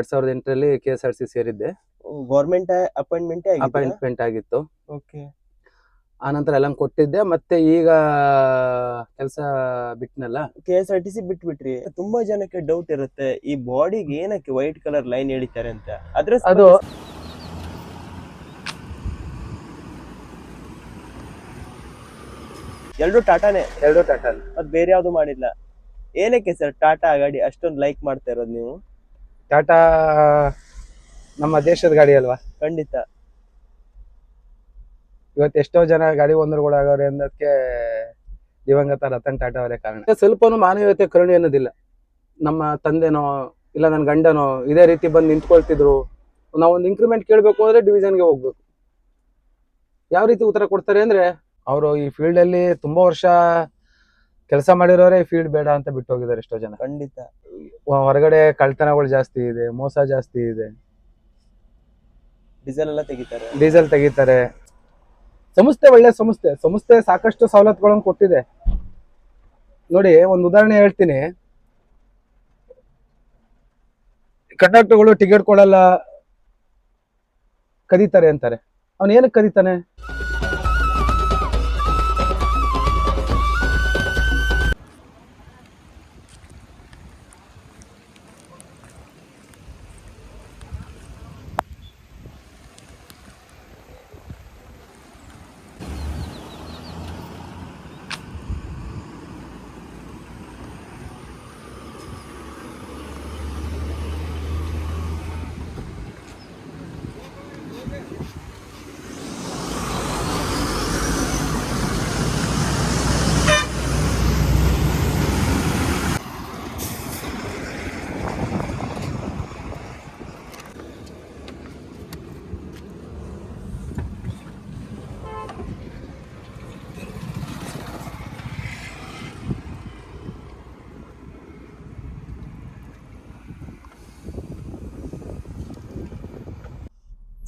2008ರಲ್ಲಿ KSRTC ಸೇರಿದ್ದೆ. Government appointment ಆಗಿತ್ತು. Okay. ಆ ನಂತರ ಎಲ್ಲ ಕೊಟ್ಟಿದ್ದೆ. ಮತ್ತೆ ಈಗ ಕೆಲಸ ಬಿಟ್ನಲ್ಲ. KSRTC ಬಿಟ್ಬಿಟ್ರಿ. ತುಂಬಾ ಜನಕ್ಕೆ ಡೌಟ್ ಇರುತ್ತೆ, ಈ ಬಾಡಿಗೆ ಏನಕ್ಕೆ ವೈಟ್ ಕಲರ್ ಲೈನ್ ಎಳಿತಾರೆ ಅಂತ. ಅದು ಎರಡು ಟಾಟಾನೇ, ಟಾಟಾ ಅದ್ ಬೇರೆ ಯಾವ್ದು ಮಾಡಿಲ್ಲ. ಏನಕ್ಕೆ ಸರ್ ಟಾಟಾ ಗಾಡಿ ಅಷ್ಟೊಂದು ಲೈಕ್ ಮಾಡ್ತಾ ಇರೋದು ನೀವು? ಟಾಟಾ ನಮ್ಮ ದೇಶದ ಗಾಡಿ ಅಲ್ವಾ. ಖಂಡಿತ. ಇವತ್ತು ಎಷ್ಟೋ ಜನ ಗಾಡಿ ಒಂದರೊಳಗವ್ರೆ ಅನ್ನೋದಕ್ಕೆ ದಿವಂಗತ ರತನ್ ಟಾಟಾ ಅವರೇ ಕಾರಣ. ಸ್ವಲ್ಪನೂ ಮಾನವೀಯತೆ ಕರುಣೆ ಅನ್ನೋದಿಲ್ಲ. ನಮ್ಮ ತಂದೆನೋ ಇಲ್ಲ ನನ್ನ ಗಂಡನೋ ಇದೇ ರೀತಿ ಬಂದು ನಿಂತ್ಕೊಳ್ತಿದ್ರು. ನಾವೊಂದು ಇಂಕ್ರಿಮೆಂಟ್ ಕೇಳಬೇಕು ಅಂದ್ರೆ ಡಿವಿಷನ್ಗೆ ಹೋಗ್ಬೇಕು. ಯಾವ ರೀತಿ ಉತ್ತರ ಕೊಡ್ತಾರೆ ಅಂದ್ರೆ, ಅವರು ಈ ಫೀಲ್ಡ್ ಅಲ್ಲಿ ತುಂಬಾ ವರ್ಷ ಕೆಲಸ ಮಾಡಿರೋರೆ ಈ ಫೀಲ್ಡ್ ಬೇಡ ಅಂತ ಬಿಟ್ಟು ಹೋಗಿದ್ದಾರೆ ಎಷ್ಟೋ ಜನ. ಖಂಡಿತ. ಹೊರಗಡೆ ಕಳ್ತನಗಳು ಜಾಸ್ತಿ ಇದೆ, ಮೋಸ ಜಾಸ್ತಿ ಇದೆ, ಡೀಸೆಲ್ ತೆಗಿತಾರೆ. ಸಂಸ್ಥೆ ಒಳ್ಳೆ ಸಂಸ್ಥೆ ಸಾಕಷ್ಟು ಸವಲತ್ತುಗಳನ್ನು ಕೊಟ್ಟಿದೆ. ನೋಡಿ, ಒಂದು ಉದಾಹರಣೆ ಹೇಳ್ತೀನಿ. ಕಂಡಕ್ಟರ್ಗಳು ಟಿಕೆಟ್ ಕೊಡಲ್ಲ, ಕದೀತಾರೆ ಅಂತಾರೆ. ಅವನು ಏನಕ್ಕೆ ಕದೀತಾನೆ?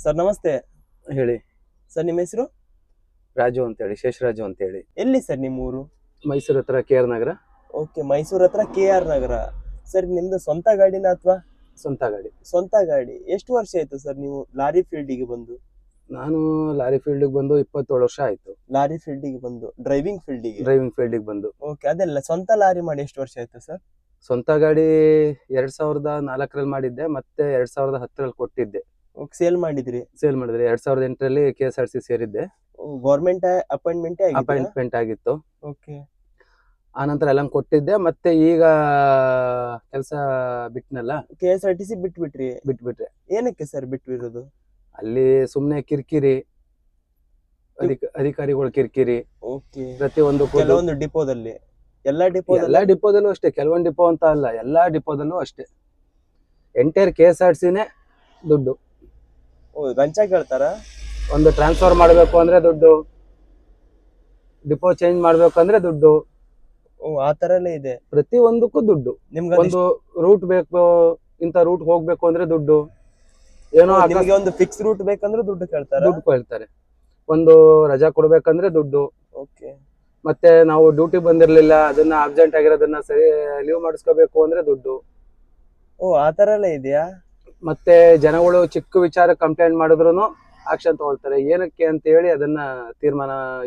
ಸರ್ ನಮಸ್ತೆ. ಹೇಳಿ ಸರ್, ನಿಮ್ಮ ಹೆಸರು? ರಾಜು ಅಂತೇಳಿ, ಶೇಷರಾಜು ಅಂತೇಳಿ. ಎಲ್ಲಿ ಸರ್ ನಿಮ್ಮ ಊರು? ಮೈಸೂರು ಹತ್ರ KR ನಗರ. ಓಕೆ, ಮೈಸೂರು ಹತ್ರ KR ನಗರ. ಸರ್, ನಿಮ್ದು ಸ್ವಂತ ಗಾಡಿನ ಅಥವಾ? ಸ್ವಂತ ಗಾಡಿ. ಸ್ವಂತ ಗಾಡಿ. ಎಷ್ಟು ವರ್ಷ ಆಯ್ತು ಸರ್ ನೀವು ಲಾರಿ ಫೀಲ್ಡಿಗೆ ಬಂದು? ನಾನು ಲಾರಿ ಫೀಲ್ಡಿಗೆ ಬಂದು 27 ವರ್ಷ ಆಯ್ತು. ಲಾರಿ ಫೀಲ್ಡಿಗೆ ಬಂದು ಡ್ರೈವಿಂಗ್ ಫೀಲ್ಡಿಗೆ ಬಂದು. ಓಕೆ, ಅದೆಲ್ಲ ಸ್ವಂತ ಲಾರಿ ಮಾಡಿ ಎಷ್ಟು ವರ್ಷ ಆಯ್ತು ಸರ್? ಸ್ವಂತ ಗಾಡಿ 2004ರಲ್ಲಿ ಮಾಡಿದ್ದೆ, ಮತ್ತೆ 2010ರಲ್ಲಿ ಕೊಟ್ಟಿದ್ದೆ. ಸೇಲ್ ಮಾಡಿದ್ರಿ? 2008ರಲ್ಲಿ KSRTC ಸೇರಿದ್ದೆ. ಗೌರ್ಮೆಂಟ್ ಅಪಾಯಿಂಟ್ಮೆಂಟ್ ಆಗಿತ್ತು. ಓಕೆ. ಆ ನಂತರ ಎಲ್ಲ ಕೊಟ್ಟಿದ್ದೆ. ಮತ್ತೆ ಈಗ ಕೆಲಸ ಬಿಟ್ನಲ್ಲ. KSRTC ಬಿಟ್ಬಿಟ್ರೆ? ಏನಕ್ಕೆ ಸರ್ ಬಿಟ್ಬಿರೋದು? ಅಲ್ಲಿ ಸುಮ್ನೆ ಕಿರಿಕಿರಿ, ಅಧಿಕಾರಿಗಳು ಕಿರಿಕಿರಿ. ಓಕೆ. ಪ್ರತಿಯೊಂದು ಕೆಲವೊಂದು ಡಿಪೋದಲ್ಲಿ, ಎಲ್ಲಾ ಡಿಪೋದಲ್ಲೂ ಅಷ್ಟೇ, ಕೆಲವೊಂದು ಡಿಪೋ ಅಂತ ಅಲ್ಲ, ಎಲ್ಲಾ ಡಿಪೋದಲ್ಲೂ ಅಷ್ಟೇ. ಎಂಟೈರ್ KSRTCನೇ ದುಡ್ಡು. ಲಂಚ ಕೇಳ್ತಾರ? ಒಂದು ಟ್ರಾನ್ಸ್ಫರ್ ಮಾಡಬೇಕು ಅಂದ್ರೆ ದುಡ್ಡು, ಡಿಪೋ ಚೇಂಜ್ ಮಾಡ್ಬೇಕು ಅಂದ್ರೆ ದುಡ್ಡು. ಆ ತರನೇ ಇದೆ. ಪ್ರತಿ ಒಂದಕ್ಕೂ ದುಡ್ಡು. ನಿಮ್ಗೆ ಒಂದು ರೂಟ್ ಬೇಕು, ಇಂಥ ರೂಟ್ ಹೋಗ್ಬೇಕು ಅಂದ್ರೆ ದುಡ್ಡು. ಏನೋ ನಿಮಗೆ ಒಂದು ಫಿಕ್ಸ್ ರೂಟ್ ಬೇಕಂದ್ರೆ ದುಡ್ಡು ಕೇಳ್ತಾರೆ. ಒಂದು ರಜಾ ಕೊಡ್ಬೇಕಂದ್ರೆ ದುಡ್ಡು. ಓಕೆ. ಮತ್ತೆ ನಾವು ಡ್ಯೂಟಿ ಬಂದಿರ್ಲಿಲ್ಲ, ಅದನ್ನ ಅರ್ಜೆಂಟ್ ಆಗಿರೋದನ್ನ ಸರಿ ಲೀವ್ ಮಾಡಿಸ್ಕೋಬೇಕು ಅಂದ್ರೆ ದುಡ್ಡು. ಆ ತರನೇ ಇದೆಯಾ? ಮತ್ತೆ ಜನಗಳು ಚಿಕ್ಕ ವಿಚಾರ ಕಂಪ್ಲೇಂಟ್ ಮಾಡಿದ್ರು ಆಕ್ಷನ್ ತಗೊಳ್ತಾರೆ. ಏನಕ್ಕೆ ಅಂತ ಹೇಳಿ ಅದನ್ನ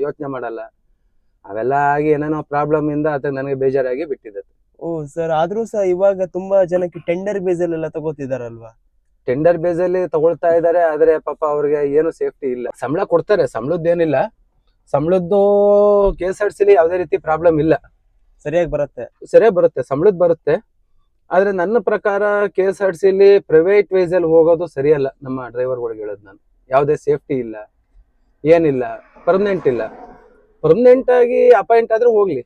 ಯೋಚನೆ ಮಾಡಲ್ಲ. ಅವೆಲ್ಲ ಆಗಿ ಏನೇನೋ ಪ್ರಾಬ್ಲಮ್ ಇಂದ ನನಗೆ ಬೇಜಾರಾಗಿ ಬಿಟ್ಟಿದೆ. ಸರ್, ಆದ್ರೂ ಸಹ ಇವಾಗ ತುಂಬಾ ಜನಕ್ಕೆ ಟೆಂಡರ್ ಬೇಸ್ ಎಲ್ಲ ತಗೋತಿದಾರಲ್ವಾ? ಟೆಂಡರ್ ಬೇಸ್ ಅಲ್ಲಿ ತಗೊಳ್ತಾ ಇದಾರೆ, ಆದ್ರೆ ಪಾಪ ಅವ್ರಿಗೆ ಏನು ಸೇಫ್ಟಿ ಇಲ್ಲ. ಸಂಬಳ ಕೊಡ್ತಾರೆ, ಸಂಬಳದ್ದೇನಿಲ್ಲ. ಸಂಬಳದ್ದು KSRTC ಯಾವುದೇ ರೀತಿ ಪ್ರಾಬ್ಲಮ್ ಇಲ್ಲ. ಸರಿಯಾಗಿ ಬರುತ್ತೆ, ಸಂಬಳದ್ ಬರುತ್ತೆ. ಆದ್ರೆ ನನ್ನ ಪ್ರಕಾರ KSRTC ಪ್ರೈವೇಟ್ ವೈಸ್ ಅಲ್ಲಿ ಹೋಗೋದು ಸರಿಯಲ್ಲ. ನಮ್ಮ ಡ್ರೈವರ್ಗಳಿಗೆ ಹೇಳೋದು ನಾನು, ಯಾವುದೇ ಸೇಫ್ಟಿ ಇಲ್ಲ, ಏನಿಲ್ಲ, ಪರ್ಮನೆಂಟ್ ಇಲ್ಲ. ಪರ್ಮನೆಂಟ್ ಆಗಿ ಅಪಾಯಿಂಟ್ ಆದ್ರೂ ಹೋಗ್ಲಿ,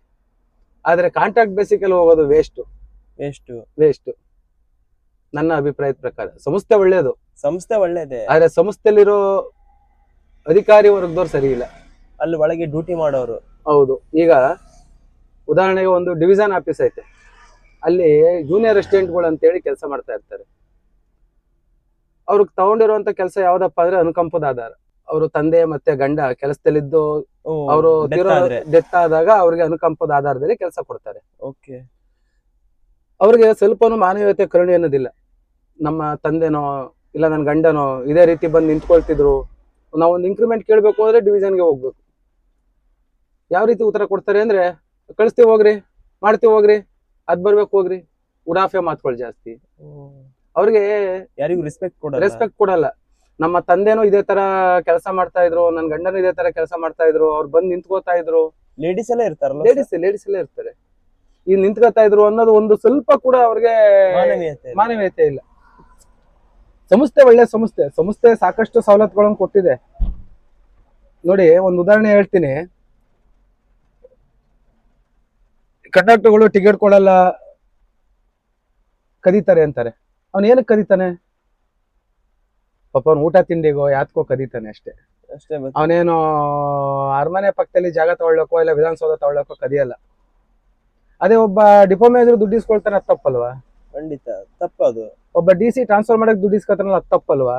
ಆದ್ರೆ ಕಾಂಟ್ರಾಕ್ಟ್ ಬೇಸಿಕಲ್ಲಿ ಹೋಗೋದು ವೇಸ್ಟ್ ನನ್ನ ಅಭಿಪ್ರಾಯದ ಪ್ರಕಾರ. ಸಂಸ್ಥೆ ಒಳ್ಳೇದೇ, ಆದ್ರೆ ಸಂಸ್ಥೆಯಲ್ಲಿರೋ ಅಧಿಕಾರಿ ವರ್ಗದವ್ರು ಸರಿ ಇಲ್ಲ. ಅಲ್ಲಿ ಒಳಗೆ ಡ್ಯೂಟಿ ಮಾಡೋರು. ಹೌದು. ಈಗ ಉದಾಹರಣೆಗೆ ಒಂದು ಡಿವಿಷನ್ ಆಫೀಸ್ ಐತೆ, ಅಲ್ಲಿ ಜೂನಿಯರ್ ಅಸಿಸ್ಟೆಂಟ್ಗಳು ಅಂತೇಳಿ ಕೆಲಸ ಮಾಡ್ತಾ ಇರ್ತಾರೆ. ಅವ್ರಿಗೆ ತಗೊಂಡಿರುವಂತ ಕೆಲಸ ಯಾವ್ದಪ್ಪ ಅಂದ್ರೆ ಅನುಕಂಪದ ಆಧಾರ. ಅವರು ತಂದೆ ಮತ್ತೆ ಗಂಡ ಕೆಲಸದಲ್ಲಿದ್ದು ಅವರು ಡೆತ್ ಆದಾಗ ಅವ್ರಿಗೆ ಅನುಕಂಪದ ಆಧಾರದಲ್ಲಿ ಕೆಲಸ ಕೊಡ್ತಾರೆ. ಓಕೆ. ಅವ್ರಿಗೆ ಸ್ವಲ್ಪನೂ ಮಾನವೀಯತೆ ಕರುಣೆ ಅನ್ನೋದಿಲ್ಲ. ನಮ್ಮ ತಂದೆನೋ ಇಲ್ಲ ನನ್ನ ಗಂಡನೋ ಇದೇ ರೀತಿ ಬಂದು ನಿಂತ್ಕೊಳ್ತಿದ್ರು, ನಾವೊಂದು ಇಂಕ್ರಿಮೆಂಟ್ ಕೇಳಬೇಕು ಅಂದ್ರೆ ಡಿವಿಷನ್ಗೆ ಹೋಗ್ಬೇಕು. ಯಾವ ರೀತಿ ಉತ್ತರ ಕೊಡ್ತಾರೆ ಅಂದ್ರೆ, ಕಳಿಸ್ತೀವಿ ಹೋಗ್ರಿ, ಮಾಡ್ತೀವಿ ಹೋಗ್ರಿ, ಅದ್ ಬರ್ಬೇಕು ಹೋಗ್ರಿ, ಉಡಾಫೆ ಮಾತುಗಳು ಜಾಸ್ತಿ. ಅವ್ರಿಗೆ ಯಾರಿಗೂ ರೆಸ್ಪೆಕ್ಟ್ ಕೊಡಲ್ಲ. ನಮ್ಮ ತಂದೆನೂ ಇದೇ ತರ ಕೆಲಸ ಮಾಡ್ತಾ ಇದ್ರು, ನನ್ನ ಗಂಡನೂ ಇದೇ ತರ ಕೆಲಸ ಮಾಡ್ತಾ ಇದ್ರು, ಅವ್ರು ಬಂದು ನಿಂತ್ಕೋತಾ ಇದ್ರು. ಲೇಡೀಸ್ ಎಲ್ಲ ಇರ್ತಾರಲ್ಲ, ಲೇಡೀಸ್ ಎಲ್ಲ ಇರ್ತಾರೆ. ಈ ನಿಂತ್ಕೋತಾ ಇದ್ರು ಅನ್ನೋದು ಒಂದು ಸ್ವಲ್ಪ ಕೂಡ ಅವ್ರಿಗೆ ಮಾನವೀಯತೆ ಇಲ್ಲ. ಸಂಸ್ಥೆ ಒಳ್ಳೆ ಸಂಸ್ಥೆ ಸಾಕಷ್ಟು ಸವಲತ್ತುಗಳನ್ನು ಕೊಟ್ಟಿದೆ. ನೋಡಿ, ಒಂದು ಉದಾಹರಣೆ ಹೇಳ್ತೀನಿ. ಕಂಡಕ್ಟರ್ಗಳು ಟಿಕೆಟ್ ಕೊಡಲ್ಲ, ಕದೀತಾರೆ ಅಂತಾರೆ. ಅವನ್ ಏನಕ್ಕೆ ಕದೀತಾನೆ? ಪಾಪ ಅವ್ನು ಊಟ ತಿಂಡಿಗೋ ಯಾತ್ಕೋ ಕದೀತಾನೆ ಅಷ್ಟೇ. ಅವನೇನು ಅರಮನೆ ಪಕ್ಕದಲ್ಲಿ ಜಾಗ ತಗೊಳ್ಳಕೋ ಇಲ್ಲ ವಿಧಾನಸೌಧ ತಗೊಳ್ಳಕೋ ಕದಿಯಲ್ಲ. ಅದೇ ಒಬ್ಬ ಡಿಪೋ ಮ್ಯಾನೇಜರ್ ದುಡ್ಡು ಇಸ್ಕೊಳ್ತಾನೆ, ಅದು ತಪ್ಪಲ್ವಾ? ಖಂಡಿತ ತಪ್ಪದು. ಒಬ್ಬ DC ಟ್ರಾನ್ಸ್ಫರ್ ಮಾಡಕ್ ದುಡ್ಡು ಇಸ್ಕೊತಾನಲ್ಲ, ಅದು ತಪ್ಪಲ್ವಾ?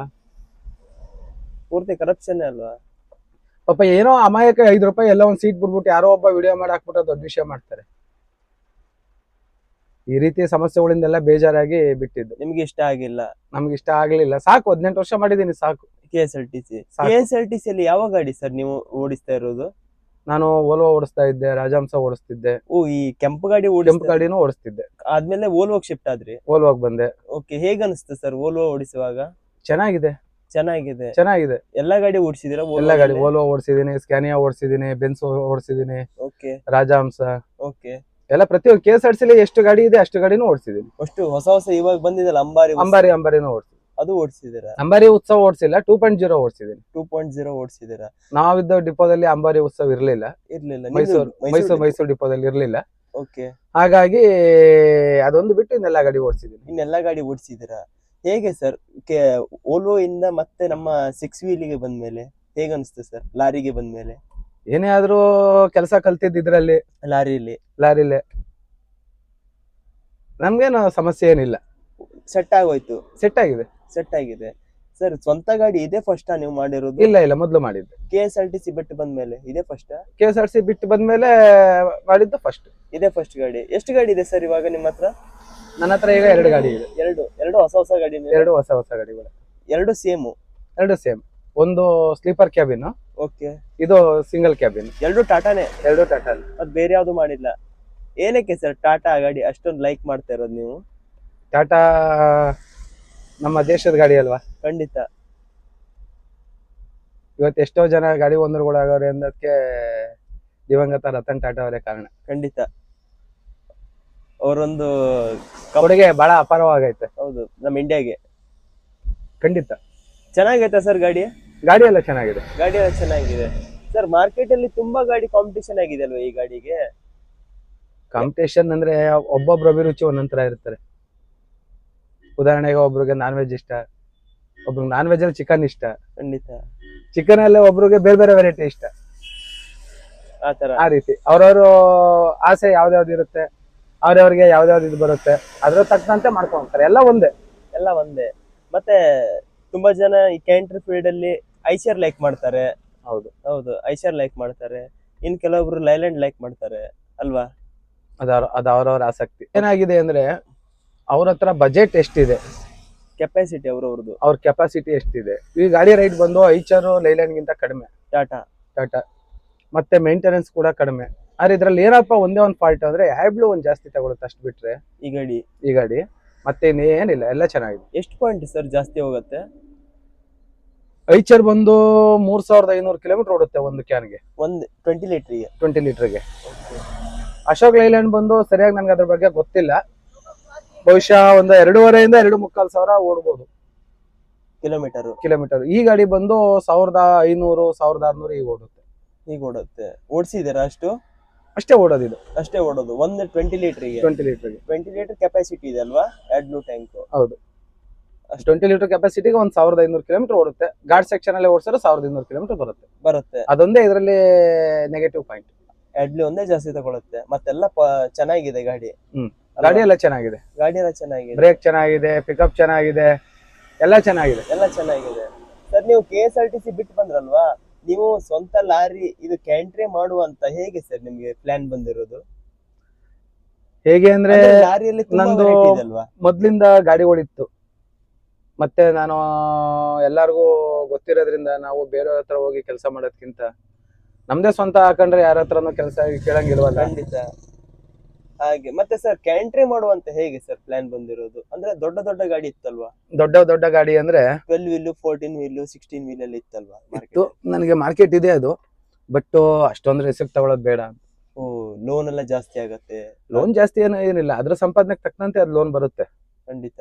ಪೂರ್ತಿ ಕರಪ್ಷನ್ ಅಲ್ವಾ? ಪಾಪ ಏನೋ ಅಮಾಯಕ 5 ರೂಪಾಯಿ ಎಲ್ಲ ಒಂದ್ ಸೀಟ್ ಬಿಡ್ಬಿಟ್ಟು ಯಾರೋ ಒಬ್ಬ ವಿಡಿಯೋ ಮಾಡಿ ಹಾಕ್ಬಿಟ್ಟು ದೊಡ್ಡ ವಿಷಯ ಮಾಡ್ತಾರೆ. ಈ ರೀತಿಯ ಸಮಸ್ಯೆಗಳಿಂದೆಲ್ಲ ಬೇಜಾರಾಗಿ ಬಿಟ್ಟಿದ್ದು. ನಿಮ್ಗೆ ಇಷ್ಟ ಆಗಿಲ್ಲ? ನಮ್ಗೆ ಇಷ್ಟ ಆಗ್ಲಿಲ್ಲ. ಸಾಕು, 18 ವರ್ಷ ಮಾಡಿದೀನಿ, ಸಾಕು. KSRTC ಅಲ್ಲಿ ಯಾವ ಗಾಡಿ ಸರ್ ನೀವು ಓಡಿಸ್ತಾ ಇರೋದು? ನಾನು ಓಲ್ವೋ ಓಡಿಸ್ತಾ ಇದ್ದೆ, ರಾಜಹಂಸ ಓಡಿಸ್ತಿದ್ದೆ. ಈ ಕೆಂಪು ಗಾಡಿ ಕೆಂಪು ಗಾಡಿನೂ ಓಡಿಸ್ತಿದ್ದೆ. ಆದ್ಮೇಲೆ ಓಲ್ವೋಗ್ ಶಿಫ್ಟ್ ಆದ್ರಿ? ಓಲ್ವೋಗ್ ಬಂದೆ. ಓಕೆ, ಹೇಗ ಅನಿಸ್ತು ಸರ್ ಓಲ್ವೋ ಓಡಿಸುವಾಗ? ಚೆನ್ನಾಗಿದೆ. ಎಲ್ಲಾ ಗಾಡಿ ಓಡಿಸಿದಿರಾ? ಎಲ್ಲ ಗಾಡಿ ಓಲ್ವೋ ಓಡಿಸಿದೀನಿ, ಸ್ಕ್ಯಾನಿಯಾ ಓಡಿಸಿದೀನಿ, ಬೆನ್ಸ್ ಓಡಿಸಿದೀನಿ, ರಾಜಹಂಸ, ಎಲ್ಲ ಪ್ರತಿಯೊಂದು KSRTC ಎಷ್ಟು ಗಾಡಿ ಇದೆ ಅಷ್ಟು ಗಾಡಿನೂ ಓಡಿಸಿದೀನಿ. ಅಷ್ಟು ಹೊಸ ಇವಾಗ ಬಂದಿದಲ್ಲ ಅಂಬಾರಿನೂ ಓಡಿಸಿ. ಅದು ಓಡಿಸಿದಿರಾ? ಅಂಬಾರಿ ಉತ್ಸವ ಓಡಿಸಿಲ್ಲ, 2.0 ಓಡಿಸಿದೀನಿ. 2.0 ಓಡಿಸಿದಿರಾ? ನಾವಿದ್ದ ಡಿಪೋದಲ್ಲಿ ಅಂಬಾರಿ ಉತ್ಸವ ಇರ್ಲಿಲ್ಲ. ಮೈಸೂರು ಡಿಪೋದಲ್ಲಿ ಇರ್ಲಿಲ್ಲ. ಓಕೆ, ಹಾಗಾಗಿ ಅದೊಂದು ಬಿಟ್ಟು ಇನ್ನೆಲ್ಲ ಗಾಡಿ ಓಡಿಸಿದೀನಿ. ಇನ್ನೆಲ್ಲ ಗಾಡಿ ಓಡಿಸಿದಿರಾ? ಹೇಗೆ ಸರ್ ಓಲ್ವೋ ಇಂದ ಮತ್ತೆ ನಮ್ಮ 6 ವೀಲಿಗೆ ಬಂದ್ಮೇಲೆ ಹೇಗ ಅನಿಸ್ತು ಸರ್? ಲಾರಿಗೆ ಬಂದ್ಮೇಲೆ ಏನೇ ಆದ್ರೂ ಕೆಲಸ ಕಲ್ತಿದ್ದು ಇದ್ರಲ್ಲಿ, ಲಾರಿಲಿ ನಮ್ಗೇನು ಸಮಸ್ಯೆ ಏನಿಲ್ಲ. ಸೆಟ್ ಆಗಿದೆ ಸರ್. ಸ್ವಂತ ಗಾಡಿ ಇದೇ ಫಸ್ಟ್ ನೀವು ಮಾಡಿರೋದು? ಇಲ್ಲ, ಮೊದಲು ಮಾಡಿದ್ದೆ. KSRTC ಬಿಟ್ಟು ಬಂದ್ಮೇಲೆ ಇದೇ ಫಸ್ಟ್? KSRTC ಬಿಟ್ಟು ಬಂದ್ಮೇಲೆ ಮಾಡಿದ್ದು ಫಸ್ಟ್. ಇದೇ ಫಸ್ಟ್ ಗಾಡಿ. ಎಷ್ಟು ಗಾಡಿ ಇದೆ ಸರ್ ಇವಾಗ ನಿಮ್ಮ ಹತ್ರ? ನನ್ನ ಹತ್ರ ಈಗ 2 ಗಾಡಿ ಇದೆ. ಎರಡು ಹೊಸ ಗಾಡಿ? 2 ಹೊಸ ಗಾಡಿಗಳು. ಎರಡು ಸೇಮ್. ಒಂದು ಸ್ಲೀಪರ್ ಕ್ಯಾಬಿನ್, ಓಕೆ, ಇದು ಸಿಂಗಲ್ ಕ್ಯಾಬಿನ್. ಎರಡು ಟಾಟಾನೇ? ಅದು ಬೇರೆ ಯಾವ್ದು ಮಾಡಿಲ್ಲ. ಏನಕ್ಕೆ ಸರ್ ಟಾಟಾ ಗಾಡಿ ಅಷ್ಟೊಂದು ಲೈಕ್ ಮಾಡ್ತಾ ಇರೋದು ನೀವು? ಟಾಟಾ ನಮ್ಮ ದೇಶದ ಗಾಡಿ ಅಲ್ವಾ? ಖಂಡಿತ. ಇವತ್ತು ಎಷ್ಟೋ ಜನ ಗಾಡಿ ಓನರ್ಗಳಾಗವ್ರೆ ಅನ್ನೋದಕ್ಕೆ ದಿವಂಗತ ರತನ್ ಟಾಟಾ ಅವರೇ ಕಾರಣ. ಖಂಡಿತ. ಅವರೊಂದು ಕೊಡುಗೆ ಬಹಳ ಅಪಾರವಾಗೈತೆ. ಹೌದು, ನಮ್ಮ ಇಂಡಿಯಾಗೆ. ಖಂಡಿತ. ಚೆನ್ನಾಗೈತೆ ಸರ್ ಗಾಡಿ ಎಲ್ಲ ಚೆನ್ನಾಗಿದೆ ಸರ್. ಮಾರ್ಕೆಟ್ ಅಲ್ಲಿ ತುಂಬಾ ಗಾಡಿ ಕಾಂಪಿಟೇಷನ್ ಆಗಿದೆ ಅಲ್ವಾ ಈ ಗಾಡಿಗೆ? ಕಾಂಪಿಟೇಷನ್ ಅಂದ್ರೆ ಒಬ್ಬೊಬ್ರು ಅಭಿರುಚಿ ಒಂದೊಂದರ ಇರ್ತಾರೆ. ಉದಾಹರಣೆಗೆ ಒಬ್ರಿಗೆ ನಾನ್ ವೆಜ್ ಇಷ್ಟ, ಒಬ್ರಿಗೆ ನಾನ್ ವೆಜ್ ಅಲ್ಲಿ ಚಿಕನ್ ಇಷ್ಟ. ಖಂಡಿತ. ಚಿಕನ್ ಅಲ್ಲೇ ಒಬ್ರಿಗೆ ಬೇರೆ ವೆರೈಟಿ ಇಷ್ಟ. ಆ ರೀತಿ ಅವ್ರವ್ರ ಆಸೆ ಯಾವ್ದಾವ್ದು ಇರುತ್ತೆ, ಅವ್ರವ್ರಿಗೆ ಯಾವ್ದಾವ್ದು ಇದು ಬರುತ್ತೆ, ಅದ್ರ ತಕ್ಕಂತೆ ಮಾಡ್ಕೊಂತಾರೆ. ಎಲ್ಲ ಒಂದೇ. ಮತ್ತೆ ತುಂಬಾ ಜನ ಈ ಕ್ಯಾಂಟ್ರಿ ಫೀಲ್ಡ್ ಅಲ್ಲಿ ಐಶರ್ ಲೈಕ್ ಮಾಡ್ತಾರೆ. ಹೌದು, ಐಶರ್ ಲೈಕ್ ಮಾಡ್ತಾರೆ. ಇನ್ ಕೆಲವೊಬ್ರು ಲೈಲ್ಯಾಂಡ್ ಲೈಕ್ ಮಾಡ್ತಾರೆ ಅಲ್ವಾ? ಅದು ಅವ್ರವ್ರ ಆಸಕ್ತಿ. ಏನಾಗಿದೆ ಅಂದ್ರೆ ಅವ್ರ ಹತ್ರ ಬಜೆಟ್ ಎಷ್ಟಿದೆ, ಕೆಪಾಸಿಟಿ ಅವ್ರ ಕೆಪಾಸಿಟಿ ಎಷ್ಟಿದೆ. ಈ ಗಾಡಿ ರೈಟ್ ಬಂದು ಐಚರ್ ಲೈಲ್ಯಾಂಡ್ ಗಿಂತ ಕಡಿಮೆ, ಟಾಟಾ. ಮತ್ತೆ ಮೇಂಟೆನೆನ್ಸ್ ಕೂಡ ಕಡಿಮೆ. ಆದ್ರೆ ಇದ್ರಲ್ಲಿ ಏನಪ್ಪ ಒಂದೇ ಒಂದು ಫಾಲ್ಟ್ ಅಂದ್ರೆ ಹ್ಯಾಬ್ಲು ಒಂದ್ ಜಾಸ್ತಿ ತಗೊಳುತ್ತೆ, ಅಷ್ಟು ಬಿಟ್ರೆ ಈ ಗಾಡಿ ಮತ್ತೆ ಇನ್ನೇನಿಲ್ಲ, ಎಲ್ಲ ಚೆನ್ನಾಗಿದೆ. ಎಷ್ಟು ಪಾಯಿಂಟ್ ಸರ್ ಜಾಸ್ತಿ ಹೋಗುತ್ತೆ? ಐಚರ್ ಬಂದು 3500 ಕಿಲೋಮೀಟರ್ ಓಡುತ್ತೆ ಒಂದು ಕ್ಯಾನ್ಗೆ, ಒಂದು 20 ಲೀಟರ್ಗೆ. ಅಶೋಕ್ ಲೈಲ್ಯಾಂಡ್ ಬಂದು ಸರಿಯಾಗಿ ನನ್ಗೆ ಅದ್ರ ಬಗ್ಗೆ ಗೊತ್ತಿಲ್ಲ, ಬಹುಶಃ ಒಂದು 2.5 ಇಂದ 2.25 ಸಾವಿರ ಓಡ್ಬೋದು ಕಿಲೋಮೀಟರ್. ಈ ಗಾಡಿ ಬಂದು 1500 1600 ಈಗ ಓಡುತ್ತೆ. ಓಡಿಸಿದ್ದೀರಾ? ಅಷ್ಟೇ ಓಡೋದು ಒಂದು 20 ಲೀಟರ್ ಕೆಪಾಸಿಟಿ ಇದೆ ಅಲ್ವಾ? AdBlue tank. ಹೌದು, 20 ಲೀಟರ್ ಕೆಪಾಸಿಟಿಗೆ 1500 ಕಿಲೋಮೀಟರ್ ಓಡುತ್ತೆ. ಘಾಟ್ ಸೆಕ್ಷನ್ ಅಲ್ಲಿ ಓಡಿಸಿದ್ರೆ 1200 ಕಿಲೋಮೀಟರ್ ಬರುತ್ತೆ. ಅದೊಂದೇ ಇದರಲ್ಲಿ ನೆಗೆಟಿವ್ ಪಾಯಿಂಟ್. AdBlue ಒಂದೇ ಜಾಸ್ತಿ ತಗೊಳುತ್ತೆ, ಮತ್ತೆಲ್ಲ ಚೆನ್ನಾಗಿದೆ ಗಾಡಿ. ಗಾಡಿ ಎಲ್ಲ ಚೆನ್ನಾಗಿದೆ. ಬ್ರೇಕ್ ಚೆನ್ನಾಗಿದೆ, ಪಿಕಪ್ ಚೆನ್ನಾಗಿದೆ, ಎಲ್ಲ ಚೆನ್ನಾಗಿದೆ. ಸರ್, ನೀವು KSRTC ಬಿಟ್ಟು ಬಂದ್ರಲ್ವಾ, ನೀವು ಸ್ವಂತ ಲಾರಿ ಇದು ಕ್ಯಾಂಟ್ರಿ ಮಾಡುವಂತ ಹೇಗೆ ಸರ್ ನಿಮ್ಗೆ ಪ್ಲಾನ್ ಬಂದಿರೋದು? ಹೇಗೆ ಅಂದ್ರೆ ನಂದು ಮೊದ್ಲಿಂದ ಗಾಡಿಗಳಿತ್ತು, ಮತ್ತೆ ನಾನು ಎಲ್ಲಾರ್ಗೂ ಗೊತ್ತಿರೋದ್ರಿಂದ ನಾವು ಬೇರೆಯವ್ರ ಹತ್ರ ಹೋಗಿ ಕೆಲಸ ಮಾಡೋದ್ಕಿಂತ ನಮ್ದೇ ಸ್ವಂತ ಹಾಕೊಂಡ್ರೆ ಯಾರ ಹತ್ರನೂ ಕೆಲಸ ಕೇಳಂಗಿಲ್ವಲ್ಲ. ಖಂಡಿತ. ಹಾಗೆ ಮತ್ತೆ ಸರ್ ಕ್ಯಾಂಟ್ರಿ ಮಾಡುವಂತ ಹೇಗೆ ಸರ್ ಪ್ಲಾನ್ ಬಂದಿರೋದು? ಅಂದ್ರೆ ದೊಡ್ಡ ದೊಡ್ಡ ಗಾಡಿ ಇತ್ತಲ್ವಾ? ದೊಡ್ಡ ಗಾಡಿ ಅಂದ್ರೆ 12 ವೀಲ್ 14 ವೀಲ್ 16 ವೀಲ್ ಅಲ್ಲಿ ಇತ್ತಲ್ವಾ ಇತ್ತು. ನನಗೆ ಮಾರ್ಕೆಟ್ ಇದೆ ಅದು, ಬಟ್ ಅಷ್ಟೊಂದು ರಿಸ್ಕ್ ತಗೊಳ್ಳೋದು ಬೇಡ. ಓ, ಲೋನ್ ಎಲ್ಲ ಜಾಸ್ತಿ ಆಗತ್ತೆ. ಲೋನ್ ಜಾಸ್ತಿ ಏನಿಲ್ಲ, ಅದ್ರ ಸಂಪಾದನೆಗೆ ತಕ್ಕಂತೆ ಅದು ಲೋನ್ ಬರುತ್ತೆ. ಖಂಡಿತ.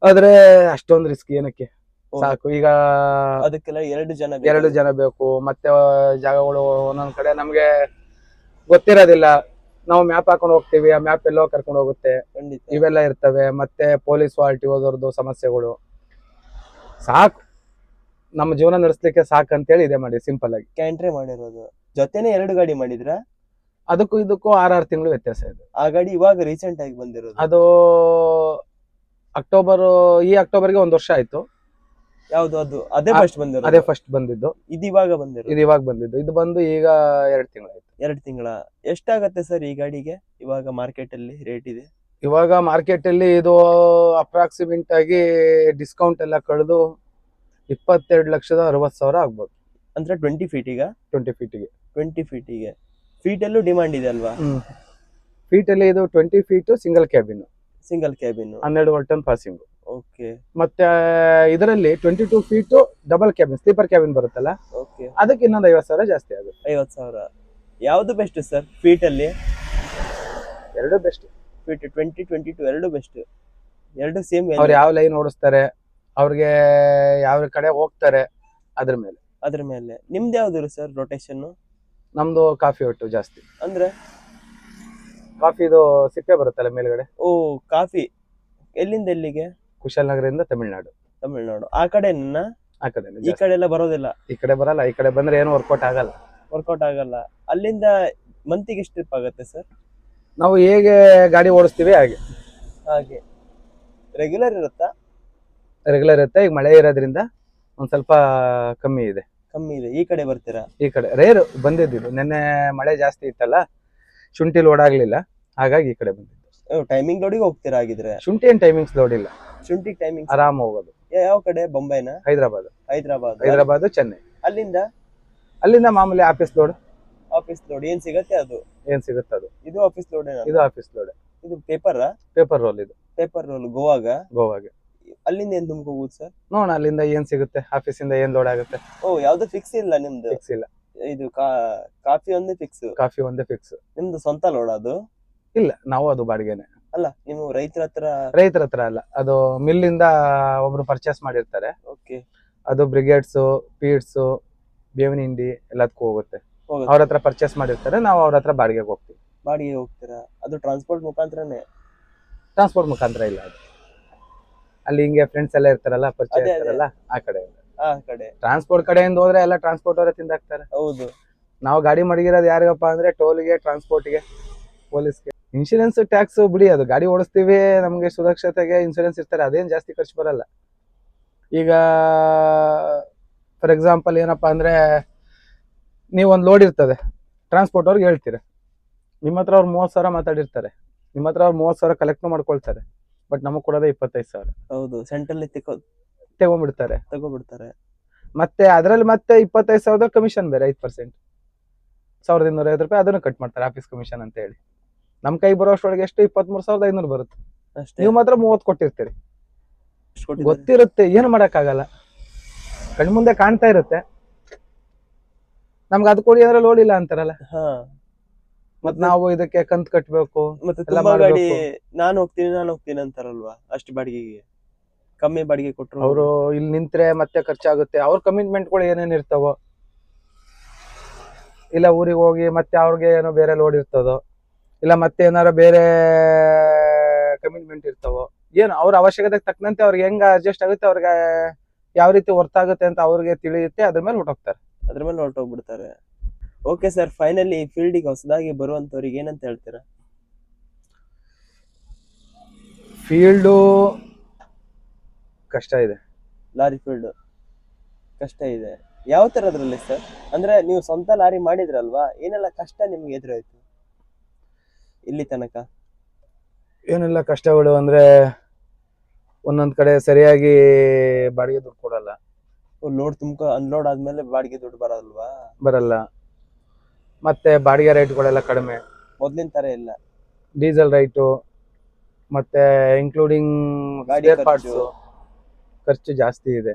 ಆದ್ರೆ ಅಷ್ಟೊಂದು ರಿಸ್ಕ್ ಏನಕ್ಕೆ, ಸಾಕು. ಈಗ ಅದಕ್ಕೆಲ್ಲ 2 ಜನ ಬೇಕು. ಮತ್ತೆ ಜಾಗಗಳು ಒಂದೊಂದ್ ಕಡೆ ನಮ್ಗೆ ಗೊತ್ತಿರೋದಿಲ್ಲ. ನಾವು ಮ್ಯಾಪ್ ಹಾಕೊಂಡು ಹೋಗ್ತೀವಿ, ಆ ಮ್ಯಾಪ್ ಎಲ್ಲೋ ಕರ್ಕೊಂಡು ಹೋಗುತ್ತೆ. ಖಂಡಿತ. ಇವೆಲ್ಲ ಇರ್ತವೆ. ಮತ್ತೆ ಪೊಲೀಸ್ ಆರ್ ಟಿ ಓದೋರ್ದು ಸಮಸ್ಯೆಗಳು. ಸಾಕು, ನಮ್ಮ ಜೀವನ ನಡೆಸ್ಲಿಕ್ಕೆ ಸಾಕು ಅಂತೇಳಿ ಇದೆ ಮಾಡಿ ಸಿಂಪಲ್ ಆಗಿ ಕ್ಯಾಂಟ್ರಿ ಮಾಡಿರೋದು. ಜೊತೆನೆ 2 ಗಾಡಿ ಮಾಡಿದ್ರ? ಅದಕ್ಕೂ ಇದಕ್ಕೂ 6 ತಿಂಗಳು ವ್ಯತ್ಯಾಸ ಇದೆ. ಆ ಗಾಡಿ ಇವಾಗ ರೀಸೆಂಟ್ ಆಗಿ ಬಂದಿರೋದು? ಅದು ಈ ಅಕ್ಟೋಬರ್ಗೆ 1 ವರ್ಷ ಆಯ್ತು. ಯಾವ್ದು ಅದು? ಅದೇ ಫಸ್ಟ್ ಬಂದಿರೋದು? ಅದೇ ಫಸ್ಟ್ ಬಂದಿದ್ದು. ಇದು ಇವಾಗ ಬಂದಿರೋದು? ಇದು ಬಂದು ಈಗ 2 ತಿಂಗಳಾಯ್ತು. 2 ತಿಂಗಳ. ಎಷ್ಟಾಗತ್ತೆ ಸರ್ ಈ ಗಾಡಿಗೆ ಇವಾಗ ಮಾರ್ಕೆಟ್ ಅಲ್ಲಿ ರೇಟ್ ಇದೆ? ಇವಾಗ ಮಾರ್ಕೆಟ್ ಅಲ್ಲಿ ಇದು ಅಪ್ರಾಕ್ಸಿಮೇಟ್ ಆಗಿ ಡಿಸ್ಕೌಂಟ್ ಎಲ್ಲ ಕಳೆದು 22,60,000 ಆಗ್ಬೋದು. ಅಂದ್ರೆ 20 ಫೀಟಿಗ? 20 ಫೀಟಿಗೆ. 20 ಫೀಟಿಗೆ. ಫೀಟ್ ಅಲ್ಲೂ ಡಿಮಾಂಡ್ ಇದೆ ಅಲ್ವಾ? ಫೀಟ್ ಅಲ್ಲಿ ಇದು 20 feet single cabin. 12 ton passing. Okay. ಮತ್ತೆ ಇದರಲ್ಲಿ 22 feet double cabin, sleeper cabin ಬರುತ್ತಲ್ಲ, ಓಕೆ, ಅದಕ್ಕೆ ಇನ್ನೊಂದು 50,000 ಜಾಸ್ತಿ ಆಗುತ್ತೆ. 50,000. ಯಾವ್ದು ಬೆಸ್ಟ್ ಸರ್ ಫೀಟ್ ಅಲ್ಲಿ? ಎರಡು ಬೆಸ್ಟ್. ಫೀಟ್ 20, 22 ಎರಡು ಬೆಸ್ಟ್. ಎರಡು ಸೇಮ್. ಅವ್ರು ಯಾವ ಲೈನ್ ಓಡಿಸ್ತಾರೆ, ಅವ್ರಿಗೆ ಯಾವ ಕಡೆ ಹೋಗ್ತಾರೆ, ಅದ್ರ ಮೇಲೆ. ನಿಮ್ದು ಯಾವ್ದು ಸರ್ ರೊಟೇಷನ್? ನಮ್ದು ಕಾಫಿ ಒಟ್ಟು ಜಾಸ್ತಿ. ಅಂದ್ರೆ ಕಾಫಿದು ಸಿಪ್ಪೆ ಬರುತ್ತಲ್ಲ ಮೇಲ್ಗಡೆ. ಓ, ಕಾಫಿ. ಎಲ್ಲಿಂದ ಎಲ್ಲಿಗೆ? ಕುಶಾಲನಗರದಿಂದ ತಮಿಳ್ನಾಡು. ಆ ಕಡೆ? ಆ ಕಡೆ. ಈ ಕಡೆ ಎಲ್ಲ ಬರೋದಿಲ್ಲ? ಈ ಕಡೆ ಬರಲ್ಲ. ಈ ಕಡೆ ಬಂದ್ರೆ ಏನು ವರ್ಕೌಟ್ ಆಗಲ್ಲ. ಅಲ್ಲಿಂದ ಮಂತಿಗೆ ಎಷ್ಟು ಟ್ರಿಪ್ ಆಗುತ್ತೆ ಸರ್? ನಾವು ಹೇಗೆ ಗಾಡಿ ಓಡಿಸ್ತೀವಿ ಹಾಗೆ ರೆಗ್ಯುಲರ್ ಇರುತ್ತಾ? ರೆಗ್ಯುಲರ್ ಇರುತ್ತೆ. ಈಗ ಮಳೆ ಇರೋದ್ರಿಂದ ಒಂದ್ ಸ್ವಲ್ಪ ಕಮ್ಮಿ ಇದೆ. ಈ ಕಡೆ ಬರ್ತೀರಾ? ಈ ಕಡೆ ರೇರ್ ಬಂದಿದ್ದು. ನಿನ್ನೆ ಮಳೆ ಜಾಸ್ತಿ ಇತ್ತಲ್ಲ, ಶುಂಠಿ ಲೋಡ್ ಆಗ್ಲಿಲ್ಲ, ಹಾಗಾಗಿ ಈ ಕಡೆ ಬಂದಿದ್ದು. ಟೈಮಿಂಗ್ ಲೋಡಿಗೆ ಹೋಗ್ತೀರಾ ಆಗಿದ್ರೆ? ಶುಂಠಿ ಏನ್ ಟೈಮಿಂಗ್ಸ್ ಲೋಡ್ ಇಲ್ಲ. ಶುಂಠಿ ಟೈಮಿಂಗ್ ಆರಾಮ್ ಹೋಗೋದು. ಯಾವ ಕಡೆ? ಬೊಂಬೈನ? ಹೈದರಾಬಾದ್, ಚೆನ್ನೈ. ಅಲ್ಲಿಂದ ಮಾಮೂಲಿ ಆಫೀಸ್ ಲೋಡ್. ಏನ್ ಸಿಗತ್ತೆ ಅದು? ಇದು ಆಫೀಸ್ ಲೋಡ್? ಇದು ಪೇಪರ್ ರೋಲ್ ಗೋವಾಗೆ. ಅಲ್ಲಿಂದ ಏನ್ ತುಂಬ್ಕೋಬಹುದು ಸರ್? ನೋಡೋಣ ಅಲ್ಲಿಂದ ಏನ್ ಸಿಗುತ್ತೆ, ಆಫೀಸಿಂದ ಏನ್ ಲೋಡ್ ಆಗುತ್ತೆ. ಓ, ಯಾವ್ದು ಫಿಕ್ಸ್ ಇಲ್ಲ ನಿಮ್ದು? ಫಿಕ್ಸ್ ಇಲ್ಲ. ಇದು ಕಾಫಿ ಒಂದೇ ಫಿಕ್ಸ್. ನಿಮ್ದು ಸ್ವಂತ ಲೋಡ್ ಅದು? ಇಲ್ಲ, ನಾವು ಅದು ಬಾಡಿಗೆನೆ. ಅಲ್ಲ, ನೀವು ರೈತರ ಹತ್ರ ಅಲ್ಲ, ಅದು ಮಿಲ್ ಇಂದ ಒಬ್ರು ಪರ್ಚೇಸ್ ಮಾಡಿರ್ತಾರೆ. ಓಕೆ. ಅದು ಬ್ರಿಗೇಡ್ಸ್, ಪೀಡ್ಸ್, ಬೇವಿನ ಹಿಂಡಿ ಎಲ್ಲದಕ್ಕೂ ಹೋಗುತ್ತೆ. ಅವ್ರ ಹತ್ರ ಪರ್ಚೇಸ್ ಮಾಡಿರ್ತಾರೆ, ನಾವು ಅವ್ರ ಹತ್ರ ಬಾಡಿಗೆಗೆ ಹೋಗ್ತೀವಿ. ಬಾಡಿಗೆ ಹೋಗ್ತೀರಾ? ಅದು ಟ್ರಾನ್ಸ್ಪೋರ್ಟ್ ಮುಖಾಂತರನೇ? ಟ್ರಾನ್ಸ್ಪೋರ್ಟ್ ಮುಖಾಂತರ ಇಲ್ಲ ಅದು. ಅಲ್ಲಿ ಹಿಂಗೆ ಫ್ರೆಂಡ್ಸ್ ಎಲ್ಲ ಇರ್ತಾರಲ್ಲ, ಪರಿಚಯ ಇರ್ತಾರಲ್ಲ, ಆ ಕಡೆ. ಟ್ರಾನ್ಸ್ಪೋರ್ಟ್ ಕಡೆಯಿಂದ ಹೋದ್ರೆ ಎಲ್ಲ ಟ್ರಾನ್ಸ್ಪೋರ್ಟ್ ಅವರೇ ತಿಂದಾಕ್ತಾರೆ. ಹೌದು. ನಾವು ಗಾಡಿ ಮಡಗಿರೋದು ಯಾರಿಗಪ್ಪ ಅಂದ್ರೆ ಟೋಲ್ಗೆ, ಟ್ರಾನ್ಸ್ಪೋರ್ಟ್ಗೆ, ಪೊಲೀಸ್ಗೆ. ಇನ್ಶೂರೆನ್ಸ್, ಟ್ಯಾಕ್ಸ್ ಬಿಡಿ, ಅದು ಗಾಡಿ ಓಡಿಸ್ತೀವಿ, ನಮ್ಗೆ ಸುರಕ್ಷತೆಗೆ ಇನ್ಶೂರೆನ್ಸ್ ಇರ್ತಾರೆ, ಅದೇನ್ ಜಾಸ್ತಿ ಖರ್ಚು ಬರಲ್ಲ. ಈಗ ಫಾರ್ ಎಕ್ಸಾಂಪಲ್ ಏನಪ್ಪಾ ಅಂದ್ರೆ, ನೀವೊಂದು ಲೋಡ್ ಇರ್ತದೆ, ಟ್ರಾನ್ಸ್ಪೋರ್ಟ್ ಅವ್ರಿಗೆ ಹೇಳ್ತೀರ, ನಿಮ್ಮ ಹತ್ರ ಅವ್ರು 30,000 ಮಾತಾಡಿರ್ತಾರೆ, ನಿಮ್ಮ ಹತ್ರ ಅವ್ರು 30,000 ಕಲೆಕ್ಟ್ ಮಾಡ್ಕೊಳ್ತಾರೆ, ಬಟ್ ನಮಗ್ ಕೊಡೋದೇ 25,000. ಹೌದು, ಸೆಂಟ್ರಲ್ ತಗೊಂಡ್ಬಿಡ್ತಾರೆ. ಮತ್ತೆ ಅದ್ರಲ್ಲಿ ಮತ್ತೆ 25,000 ಕಮಿಷನ್ ಬೇರೆ 5%, 1,250 ರೂಪಾಯಿ ಅದನ್ನು ಕಟ್ ಮಾಡ್ತಾರೆ, ಆಫೀಸ್ ಕಮಿಷನ್ ಅಂತ ಹೇಳಿ. ನಮ್ ಕೈ ಬರೋಷ್ಟೊಳಗೆ ಎಷ್ಟು 23,500 ಬರುತ್ತೆ. ನೀವು ಮಾತ್ರ 30 ಕೊಟ್ಟಿರ್ತೀರಿ. ಗೊತ್ತಿರುತ್ತೆ, ಏನು ಮಾಡಕ್ ಆಗಲ್ಲ, ಕಣ್ಮುಂದೆ ಕಾಣ್ತಾ ಇರುತ್ತೆ. ನಮ್ಗೆ ಅದು ಕೊಡಿ ಅಂದ್ರೆ ಲೋಡ್ ಇಲ್ಲ ಅಂತಾರಲ್ಲ, ಮತ್ ನಾವು ಇದಕ್ಕೆ ಕಂತ್ ಕಟ್ಬೇಕು. ಮತ್ತೆ ತುಂಬಾ ಗಾಡಿ ನಾನು ಹೋಗ್ತೀನಿ ಅಂತಾರಲ್ವಾ, ಅಷ್ಟು ಬಾಡಿಗೆಗೆ ಕಮ್ಮಿ ಬಾಡಿಗೆ ಕೊಟ್ರು ಅವರು ಇಲ್ಲಿ ನಿಂತ್ರೆ ಮತ್ತೆ ಖರ್ಚಾಗುತ್ತೆ. ಅವ್ರ ಕಮಿಟ್ಮೆಂಟ್ಗಳು ಏನೇನ್ ಇರ್ತಾವೋ, ಇಲ್ಲ ಊರಿಗೆ ಹೋಗಿ ಮತ್ತೆ ಅವ್ರಿಗೆ ಏನೋ ಬೇರೆ ಲೋಡ್ ಇರ್ತದೋ, ಇಲ್ಲ ಮತ್ತೆ ಏನಾರ ಬೇರೆ ಕಮಿಟ್ಮೆಂಟ್ ಇರ್ತಾವೋ, ಏನು ಅವ್ರ ಅವಶ್ಯಕತೆಗೆ ತಕ್ಕಂತೆ ಅವ್ರಿಗೆ ಹೆಂಗ ಅಡ್ಜಸ್ಟ್ ಆಗುತ್ತೆ, ಅವ್ರಿಗೆ ಯಾವ ರೀತಿ ವರ್ತ್ ಆಗುತ್ತೆ ಅಂತ ಅವ್ರಿಗೆ ತಿಳಿಯುತ್ತೆ, ಅದ್ರ ಮೇಲೆ ಹೊರಟೋಗ್ಬಿಡ್ತಾರೆ. ಓಕೆ ಸರ್, ಫೈನಲಿ ಈ ಫೀಲ್ಡಿಗೆ ಹೊಸದಾಗಿ ಬರುವಂತವ್ರಿಗೆ ಏನಂತ ಹೇಳ್ತೀರಾ? ಫೀಲ್ಡು ಕಷ್ಟ ಇದೆ. ಲಾರಿ ಫೀಲ್ಡ್ ಕಷ್ಟ ಇದೆ. ಯಾವ ತರದ್ರಲ್ಲಿ ಸರ್? ಅಂದ್ರೆ ನೀವು ಸ್ವಂತ ಲಾರಿ ಮಾಡಿದ್ರಲ್ವಾ, ಏನೆಲ್ಲ ಕಷ್ಟ ನಿಮ್ಗೆ ಎದುರಾಯ್ತು ಇಲ್ಲಿ ತನಕ? ಏನೆಲ್ಲ ಕಷ್ಟಗಳು ಅಂದ್ರೆ, ಒಂದೊಂದ್ ಕಡೆ ಸರಿಯಾಗಿ ಬಾಡಿಗೆ ದುಡ್ಡು ಕೊಡಲ್ಲ. ಲೋಡ್ ತುಂಬ ಅನ್ಲೋಡ್ ಆದ್ಮೇಲೆ ಬಾಡಿಗೆ ದುಡ್ಡು ಬರಲ್ವಾ? ಬರಲ್ಲ. ಮತ್ತೆ ಬಾಡಿಗೆ ರೇಟ್ಗಳೆಲ್ಲ ಕಡಿಮೆ, ಮೊದ್ಲಿನ ತರ ಇಲ್ಲ. ಡೀಸೆಲ್ ರೈಟು ಮತ್ತೆ ಇನ್ಕ್ಲೂಡಿಂಗ್ ಗಾಡಿ ಸ್ಪೇರ್ ಪಾರ್ಟ್ಸ್ ಖರ್ಚು ಜಾಸ್ತಿ ಇದೆ.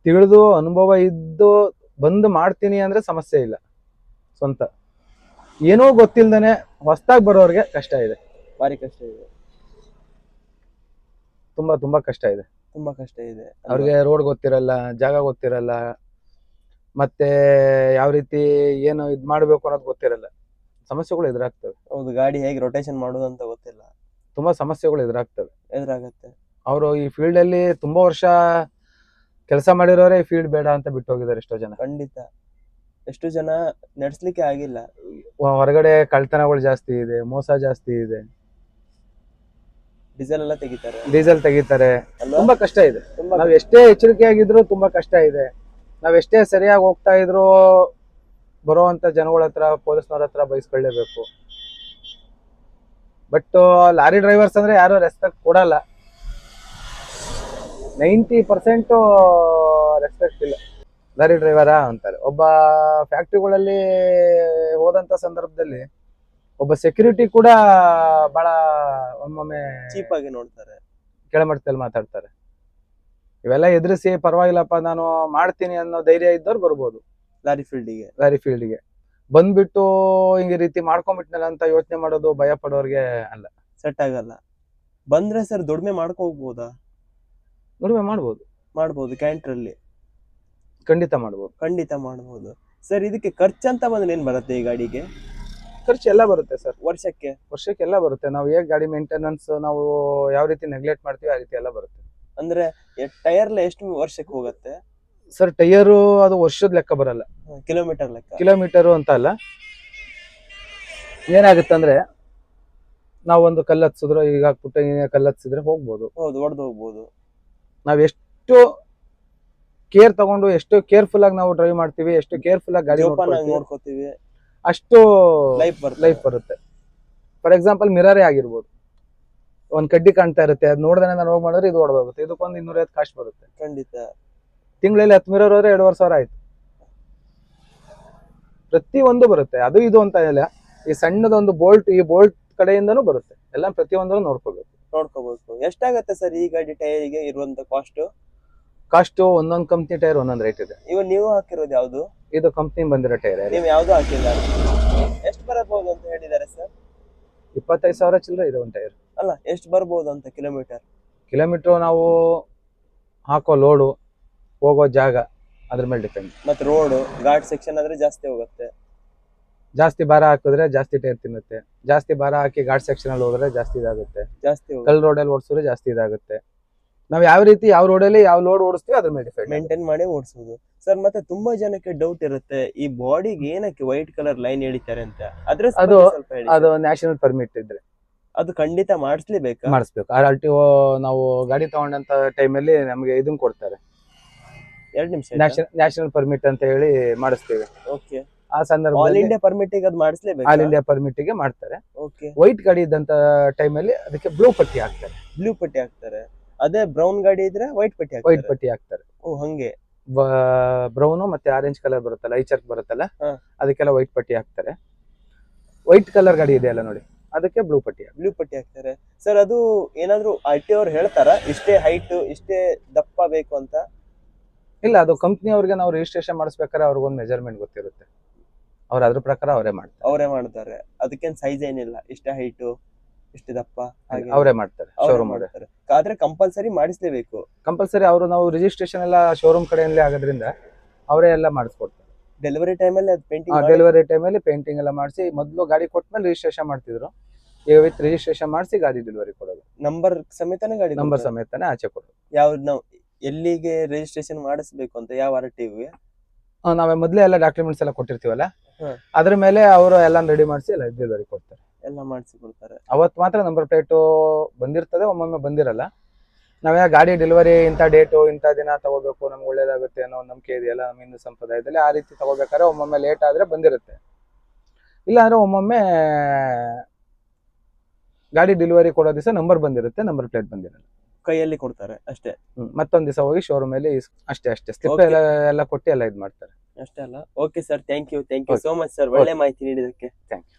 ತಿಳಿದು ಅನುಭವ ಇದ್ದು ಬಂದು ಮಾಡ್ತೀನಿ ಅಂದ್ರೆ ಸಮಸ್ಯೆ ಇಲ್ಲ. ಸ್ವಂತ ಏನೋ ಗೊತ್ತಿಲ್ದೇನೆ ಹೊಸದಾಗಿ ಬರೋರ್ಗೆ ಕಷ್ಟ ಇದೆ, ಭಾರಿ ಕಷ್ಟ ಇದೆ. ತುಂಬಾ ತುಂಬಾ ಕಷ್ಟ ಇದೆ. ತುಂಬಾ ಕಷ್ಟ ಇದೆ. ಅವ್ರಿಗೆ ರೋಡ್ ಗೊತ್ತಿರಲ್ಲ, ಜಾಗ ಗೊತ್ತಿರಲ್ಲ, ಮತ್ತೆ ಯಾವ ರೀತಿ ಏನು ಇದ್ ಮಾಡ್ಬೇಕು ಅನ್ನೋದು ಗೊತ್ತಿರಲ್ಲ. ಸಮಸ್ಯೆಗಳು ಎದುರಾಗ್ತವೆ. ಹೌದು, ಗಾಡಿ ಹೇಗೆ ರೊಟೇಷನ್ ಮಾಡೋದು ಅಂತ ಗೊತ್ತಿಲ್ಲ. ತುಂಬಾ ಸಮಸ್ಯೆಗಳು ಎದುರಾಗ್ತವೆ. ಎದುರಾಗತ್ತೆ. ಅವರು ಈ ಫೀಲ್ಡ್ ಅಲ್ಲಿ ತುಂಬಾ ವರ್ಷ ಕೆಲಸ ಮಾಡಿರೋರೆ ಈ ಫೀಲ್ಡ್ ಬೇಡ ಅಂತ ಬಿಟ್ಟು ಹೋಗಿದ್ದಾರೆ ಎಷ್ಟೋ ಜನ. ಖಂಡಿತ. ಎಷ್ಟು ಜನ ನಡೆಸ್ಲಿಕ್ಕೆ ಆಗಿಲ್ಲ. ಹೊರಗಡೆ ಕಳ್ತನಗಳು ಜಾಸ್ತಿ ಇದೆ, ಮೋಸ ಜಾಸ್ತಿ ಇದೆ, ಡೀಸೆಲ್ ಎಲ್ಲ ತೆಗಿತಾರೆ. ಅಲ್ವಾ? ತುಂಬಾ ಕಷ್ಟ ಇದೆ. ತುಂಬಾ ನಾವ್ ಎಷ್ಟೇ ಎಚ್ಚರಿಕೆ ಆಗಿದ್ರು ತುಂಬಾ ಕಷ್ಟ ಇದೆ. ನಾವ್ ಎಷ್ಟೇ ಸರಿಯಾಗಿ ಹೋಗ್ತಾ ಇದ್ರು ಬರುವಂತ ಜನಗಳ ಹತ್ರ, ಪೊಲೀಸ್ನವ್ರ ಹತ್ರ ಬೈಸ್ಕೊಳ್ಳೇಬೇಕು. ಬಟ್ ಲಾರಿ ಡ್ರೈವರ್ಸ್ ಅಂದ್ರೆ ಯಾರು ರೆಸ್ಪೆಕ್ಟ್ ಕೊಡಲ್ಲ. 90% ರೆಸ್ಪೆಕ್ಟ್ ಇಲ್ಲ. ಲಾರಿ ಡ್ರೈವರಾ ಅಂತಾರೆ. ಒಬ್ಬ ಫ್ಯಾಕ್ಟ್ರಿಗಳಲ್ಲಿ ಹೋದಂತ ಸಂದರ್ಭದಲ್ಲಿ ಒಬ್ಬ ಸೆಕ್ಯೂರಿಟಿ ಕೂಡ ಬಹಳ ಒಮ್ಮೊಮ್ಮೆ ಚೀಪ್ ಆಗಿ ನೋಡ್ತಾರೆ, ಕೆಳಮಟ್ಟದಲ್ಲಿ ಮಾತಾಡ್ತಾರೆ. ಇವೆಲ್ಲ ಎದುರಿಸಿ ಪರವಾಗಿಲ್ಲಪ್ಪ ನಾನು ಮಾಡ್ತೀನಿ ಅನ್ನೋ ಧೈರ್ಯ ಇದ್ದವ್ರು ಬರ್ಬೋದು ಲಾರಿ ಫೀಲ್ಡ್ಗೆ. ಬಂದ್ಬಿಟ್ಟು ಹಿಂಗೆ ರೀತಿ ಮಾಡ್ಕೊಂಡ್ಬಿಟ್ನಲ್ಲ ಅಂತ ಯೋಚನೆ ಮಾಡೋದು ಭಯ ಪಡೋರ್ಗೆ ಅಲ್ಲ, ಸೆಟ್ ಆಗಲ್ಲ. ಬಂದ್ರೆ ಸರ್ ದುಡಿಮೆ ಮಾಡ್ಕೋಬಹುದಾ? ದುಡಿಮೆ ಮಾಡ್ಬೋದು ಕ್ಯಾಂಟ್ರಲ್ಲಿ ಖಂಡಿತ ಮಾಡ್ಬೋದು. ಸರ್ ಇದಕ್ಕೆ ಖರ್ಚಂತ ಬಂದ್ರೆ ಏನ್ ಬರುತ್ತೆ ಈ ಗಾಡಿಗೆ? ಖರ್ಚು ಎಲ್ಲ ಬರುತ್ತೆ ಸರ್. ವರ್ಷಕ್ಕೆ ಎಲ್ಲ ಬರುತ್ತೆ. ನಾವು ಹೇಗೆ ಗಾಡಿ ಮೇಂಟೆನೆನ್ಸ್ ನಾವು ಯಾವ ರೀತಿ ನೆಗ್ಲೆಕ್ಟ್ ಮಾಡ್ತೀವಿ ಆ ರೀತಿ ಎಲ್ಲ ಬರುತ್ತೆ. ಅಂದ್ರೆ ಟೈರ್ ಎಷ್ಟು ವರ್ಷಕ್ಕೆ ಹೋಗುತ್ತೆ ಸರ್? ಟೈರು ಅದು ವರ್ಷದ ಲೆಕ್ಕ ಬರಲ್ಲ, ಕಿಲೋಮೀಟರ್ ಅಂತ ಅಲ್ಲ. ಏನಾಗುತ್ತಂದ್ರೆ ನಾವು ಒಂದು ಕಲ್ಲತ್ಸಿದ್ರೆ, ಈಗ ಹಾಕ್ಬಿಟ್ಟು ಕಲ್ಲತ್ಸಿದ್ರೆ ಹೋಗ್ಬೋದು. ಹೌದು, ಹೊಡೆದು ಹೋಗ್ಬೋದು. ನಾವ್ ಎಷ್ಟು ಕೇರ್ ತಗೊಂಡು, ಎಷ್ಟು ಕೇರ್ಫುಲ್ ಆಗಿ ನಾವು ಡ್ರೈವ್ ಮಾಡ್ತೀವಿ, ಎಷ್ಟು ಕೇರ್ಫುಲ್ ಆಗಿ ಗಾಡಿ ನೋಡ್ಕೋತೀವಿ, ಅಷ್ಟು ಲೈಫ್ ಬರುತ್ತೆ. ಫಾರ್ ಎಕ್ಸಾಂಪಲ್ ಮಿರರೇ ಆಗಿರ್ಬೋದು. ಒಂದ್ ಕಡ್ಡಿ ಕಾಣ್ತಾ ಇರುತ್ತೆ, ಅದ್ ನೋಡ್ದೇನೆ ನಾನು ಹೋಗಿ ಮಾಡಿದ್ರೆ ಇದು ಹೊಡೆದೋಗುತ್ತೆ. ಇದಕ್ಕೊಂದು 250 ಕಾಸ್ಟ್ ಬರುತ್ತೆ. ಖಂಡಿತ. ತಿಂಗಳಲ್ಲಿ 10 ಮಿರರ್ ಹೋದ್ರೆ 2,500 ಆಯ್ತು. ಪ್ರತಿಯೊಂದು ಬರುತ್ತೆ. ಅದು ಇದು ಅಂತ ಇಲ್ಲ, ಈ ಸಣ್ಣದೊಂದು ಬೋಲ್ಟ್, ಈ ಬೋಲ್ಟ್ ಕಡೆಯಿಂದನೂ ಬರುತ್ತೆ. ಎಲ್ಲ ಪ್ರತಿಯೊಂದನ್ನು ನೋಡ್ಕೋಬೇಕು. ಎಷ್ಟಾಗತ್ತೆ ಸರ್ ಈ ಗಾಡಿ ಟೈರಿಗೆ ಇರುವಂತ ಕಾಸ್ಟ್ ಒಂದೊಂದು ಕಂಪ್ನಿ ಟೈರ್ ಒಂದೊಂದು ರೇಟ್ ಇದೆ. ಇವಾಗ ನೀವು ಹಾಕಿರೋದು ಯಾವ್ದು? ಇದು ಕಂಪ್ನಿ ಬಂದಿರೋ ಟೈರ್. ನೀವು ಯಾವ್ದು ಹಾಕಿಲ್ಲ? ಎಷ್ಟು ಬರಬಹುದು ಅಂತ ಹೇಳಿದ್ದಾರೆ ಸರ್? 25,000 ಚಿಲ್ಲರೆ ಇದೆ ಒಂದು ಟೈರ್. ಅಲ್ಲ, ಎಷ್ಟು ಬರ್ಬೋದು ಅಂತ ಕಿಲೋಮೀಟರ್ ನಾವು ಹಾಕೋ ಲೋಡು, ಹೋಗೋ ಜಾಗ, ಅದ್ರ ಮೇಲೆ ಡಿಪೆಂಡ್. ಮತ್ತೆ ರೋಡ್ ಘಾಟ್ ಸೆಕ್ಷನ್ ಆದ್ರೆ ಜಾಸ್ತಿ ಹೋಗುತ್ತೆ. ಜಾಸ್ತಿ ಭಾರ ಹಾಕಿದ್ರೆ ಜಾಸ್ತಿ ಟೈರ್ ತಿನ್ನುತ್ತೆ. ಜಾಸ್ತಿ ಭಾರ ಹಾಕಿ ಘಾಟ್ ಸೆಕ್ಷನ್ ಅಲ್ಲಿ ಹೋದ್ರೆ ಜಾಸ್ತಿ ಇದಾಗುತ್ತೆ. ಕಲ್ ರೋಡಲ್ಲಿ ಓಡಿಸಿದ್ರೆ ಜಾಸ್ತಿ ಇದಾಗುತ್ತೆ. ನಾವ್ ಯಾವ ರೀತಿ ಯಾವ ರೋಡಲ್ಲಿ ಯಾವ ಲೋಡ್ ಓಡಿಸ್ತೀವಿ ಅದ್ರ ಮೇಲೆ ಡಿಪೆಂಡ್. ಮೇಂಟೈನ್ ಮಾಡಿ ಓಡಿಸೋದು ಸರ್. ಮತ್ತೆ ತುಂಬಾ ಜನಕ್ಕೆ ಡೌಟ್ ಇರುತ್ತೆ, ಈ ಬಾಡಿಗೆ ಏನಕ್ಕೆ ವೈಟ್ ಕಲರ್ ಲೈನ್ ಎಳಿತಾರೆ ಅಂತ. ಅದು ನ್ಯಾಷನಲ್ ಪರ್ಮಿಟ್ ಇದ್ರೆ ಅದು ಖಂಡಿತ ಮಾಡಿಸ್ಬೇಕು. RTO ನಾವು ಗಾಡಿ ತಗೊಂಡಂತ ಟೈಮಲ್ಲಿ ನಮಗೆ ಇದನ್ನ ಕೊಡ್ತಾರೆ, 2 ನಿಮಿಷ ನ್ಯಾಷನಲ್ ಪರ್ಮಿಟ್ ಅಂತ ಹೇಳಿ ಮಾಡಿಸ್ತೀವಿ. ಓಕೆ. ಆ ಸಂದರ್ಭದಲ್ಲಿ ಆಲ್ ಇಂಡಿಯಾ ಪರ್ಮಿಟ್ ಗೆ ಅದು ಮಾಡಿಸ್ಲೇಬೇಕು. ಆಲ್ ಇಂಡಿಯಾ ಪರ್ಮಿಟ್ ಗೆ ಮಾಡ್ತಾರೆ. ಓಕೆ. ವೈಟ್ ಗಾಡಿ ಇದ್ದಂತ ಟೈಮಲ್ಲಿ ಅದಕ್ಕೆ ಬ್ಲೂ ಪಟ್ಟಿ ಹಾಕ್ತಾರೆ. ಅದೇ ಬ್ರೌನ್ ಗಾಡಿ ಇದ್ರೆ ವೈಟ್ ಪಟ್ಟಿ ಹಾಕ್ತಾರೆ. ಓ, ಹಂಗೆ. ಬ್ರೌನ್ ಮತ್ತೆ ಆರೆಂಜ್ ಕಲರ್ ಬರುತ್ತಲ್ಲ, ಐಚರ್ಕ್ ಬರುತ್ತಲ್ಲ, ಅದಕ್ಕೆಲ್ಲ ವೈಟ್ ಪಟ್ಟಿ ಹಾಕ್ತಾರೆ. ವೈಟ್ ಕಲರ್ ಗಾಡಿ ಇದೆಯಲ್ಲ ನೋಡಿ, ಅದಕ್ಕೆ ಬ್ಲೂ ಪಟ್ಟಿ ಹಾಕ್ತಾರೆ. ಸರ್ ಅದು ಏನಾದ್ರು RTO ಅವ್ರು ಹೇಳ್ತಾರ ಇಷ್ಟೇ ಹೈಟ್, ಇಷ್ಟೇ ದಪ್ಪ ಬೇಕು ಅಂತ? ಇಲ್ಲ, ಅದು ಕಂಪ್ನಿ ಅವ್ರಿಗೆ ನಾವು ರಿಜಿಸ್ಟ್ರೇಷನ್ ಮಾಡಿಸ್ಬೇಕಾದ್ರೆ ಅವ್ರಿಗೊಂದು ಮೆಜರ್ಮೆಂಟ್ ಗೊತ್ತಿರುತ್ತೆ. ಅವ್ರು ಅದ್ರ ಪ್ರಕಾರ ಅವರೇ ಮಾಡ್ತಾರೆ. ಅದಕ್ಕೇನ್ ಸೈಜ್ ಏನಿಲ್ಲ, ಇಷ್ಟೇ ಹೈಟ್, ಇಷ್ಟು ದಪ್ಪ, ಅವರೇ ಮಾಡ್ತಾರೆ. ಶೋರೂಮ್ ಆದ್ರೆ ಕಂಪಲ್ಸರಿ ಮಾಡಿಸ್ಲೇಬೇಕು. ಅವರು ನಾವು ರಿಜಿಸ್ಟ್ರೇಷನ್ ಎಲ್ಲ ಶೋರೂಮ್ ಕಡೆಯಿಂದಲೇ ಆಗೋದ್ರಿಂದ ಅವರೇ ಎಲ್ಲ ಮಾಡಿಸ್ಕೊಡ್ತಾರೆ. ಡೆಲಿವರಿ ಟೈಮಲ್ಲಿ ಪೇಂಟಿಂಗ್ ಎಲ್ಲ ಮಾಡಿಸಿ, ಮೊದಲು ಗಾಡಿ ಕೊಟ್ಮೇಲೆ ರಿಜಿಸ್ಟ್ರೇಷನ್ ಮಾಡ್ತಿದ್ರು. ಈಗ ವಿತ್ ರಿಜಿಸ್ಟ್ರೇಷನ್ ಮಾಡಿಸಿ ಗಾಡಿ ಡೆಲಿವರಿ ಕೊಡೋದು. ನಂಬರ್ ಸಮೇತನೇ ಆಚೆ ಕೊಡೋದು. ಯಾವ್ದು ನಾವು ಎಲ್ಲಿಗೆ ರಿಜಿಸ್ಟ್ರೇಷನ್ ಮಾಡಿಸ್ಬೇಕು ಅಂತ, ಯಾವ RTO ನಾವೇ ಮೊದಲೇ ಎಲ್ಲ ಡಾಕ್ಯುಮೆಂಟ್ಸ್ ಎಲ್ಲ ಕೊಟ್ಟಿರ್ತೀವಲ್ಲ, ಅದ್ರ ಮೇಲೆ ಅವರು ಎಲ್ಲ ರೆಡಿ ಮಾಡಿಸಿ ಎಲ್ಲ ಡೆಲಿವರಿ ಕೊಡ್ತಾರೆ. ಅವತ್ತು ಮಾತ್ರ ನಂಬರ್ ಪ್ಲೇಟ್ ಬಂದಿರ್ತದೆ, ಒಮ್ಮೊಮ್ಮೆ ಬಂದಿರಲ್ಲ. ನಾವೇ ಗಾಡಿ ಡೆಲಿವರಿ ಇಂಥ ಡೇಟು ಇಂಥ ದಿನ ತಗೋಬೇಕು, ನಮ್ಗೆ ಒಳ್ಳೇದಾಗುತ್ತೆ ಅನ್ನೋ ಒಂದು ನಂಬಿಕೆ ಇದೆಯಲ್ಲ ನಮ್ಮ ಹಿಂದೂ ಸಂಪ್ರದಾಯದಲ್ಲಿ. ಆ ರೀತಿ ತಗೋಬೇಕಾದ್ರೆ ಒಮ್ಮೊಮ್ಮೆ ಲೇಟ್ ಆದ್ರೆ ಬಂದಿರುತ್ತೆ, ಇಲ್ಲಾಂದ್ರೆ ಒಮ್ಮೊಮ್ಮೆ ಗಾಡಿ ಡೆಲಿವರಿ ಕೊಡೋ ದಿವಸ ನಂಬರ್ ಬಂದಿರುತ್ತೆ, ನಂಬರ್ ಪ್ಲೇಟ್ ಬಂದಿರಲ್ಲ. ಕೈಯಲ್ಲಿ ಕೊಡ್ತಾರೆ ಅಷ್ಟೇ. ಮತ್ತೊಂದ್ ದಿವಸ ಹೋಗಿ ಶೋರೂಮ್ ಅಲ್ಲಿ ಅಷ್ಟೇ ಸ್ಲಿಪ್ Okay. ಎಲ್ಲ ಕೊಟ್ಟು ಎಲ್ಲ ಇದ್ ಮಾಡ್ತಾರೆ. ಅಷ್ಟೇ ಅಲ್ಲ. Okay sir, thank you so much sir, ಒಳ್ಳೆ ಮಾಹಿತಿ ನೀಡಿದಕ್ಕೆ. Thank you.